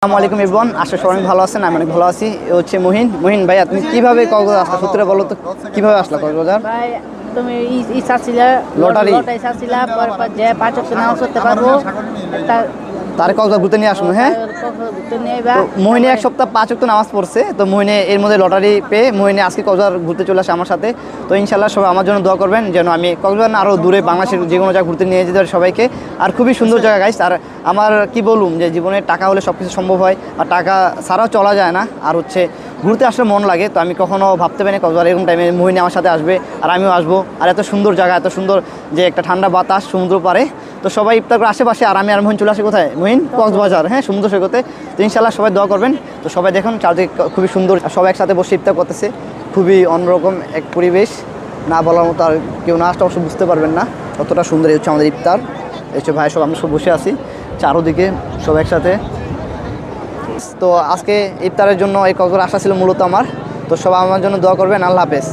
আসসালামু আলাইকুম এভরিওয়ান, আশা সবাই ভালো আছেন। আমি অনেক ভালো আছি। এ হচ্ছে মুহিন ভাই, তুমি কিভাবে কক্সবাজার আসলা? সত্যি বলো তো, কিভাবে আসলা কক্সবাজার? ভাই তুমি ই চাচ্ছিলা লটারি লটারি চাচ্ছিলা পর যে 5 ওয়াক্ত নামাজ পড়তে পারবো একটা তার কক্সবাজার ঘুরতে নিয়ে আসুন। হ্যাঁ, ঘুরতে নিয়ে আইবা। তো মোহিনী এক সপ্তাহ 5 ওয়াক্ত নামাজ পড়ছে, তো মোহিনী এর মধ্যে লটারি পেয়ে মোহিনী আজকে কক্সবাজার ঘুরতে চলে আসে আমার সাথে। তো ইনশাল্লাহ সবাই আমার জন্য দোয়া করবেন যেন আমি কক্সবাজার না আরও দূরে বাংলাদেশের যে কোনো জায়গায় ঘুরতে নিয়ে যেতে পারি সবাইকে। আর খুবই সুন্দর জায়গা গাইস। আর আমার কি বলুম যে জীবনে টাকা হলে সব কিছু সম্ভব হয়, আর টাকা ছাড়াও চলা যায় না। আর হচ্ছে ঘুরতে আসলে মন লাগে। তো আমি কখনো ভাবতে পারিনি কক্সবাজার এরকম টাইমে মোহিনী আমার সাথে আসবে আর আমিও আসবো। আর এত সুন্দর জায়গা, এত সুন্দর যে একটা ঠান্ডা বাতাস সমুদ্র পারে। তো সবাই ইফতার করে আশেপাশে, আর আমি আর মোহিন চলে আসি কোথায়? মোহিন কক্সবাজার, হ্যাঁ, সমুদ্র সৈকতে। তো ইনশাল্লাহ সবাই দোয়া করবেন। তো সবাই দেখুন চারদিকে খুবই সুন্দর, সবাই একসাথে বসে ইফতার করতেছে। খুবই অন্যরকম এক পরিবেশ, না বলার মতো। আর কেউ না আসলে অবশ্য বুঝতে পারবেন না কতটা সুন্দর। এই হচ্ছে আমাদের ইফতার। এই হচ্ছে ভাই, সব আমরা সব বসে আছি চারোদিকে সব একসাথে। তো আজকে ইফতারের জন্য এই কক্সবাজার আসা ছিল মূলত আমার। তো সবাই আমার জন্য দোয়া করবেন। আল্লাহ হাফেজ।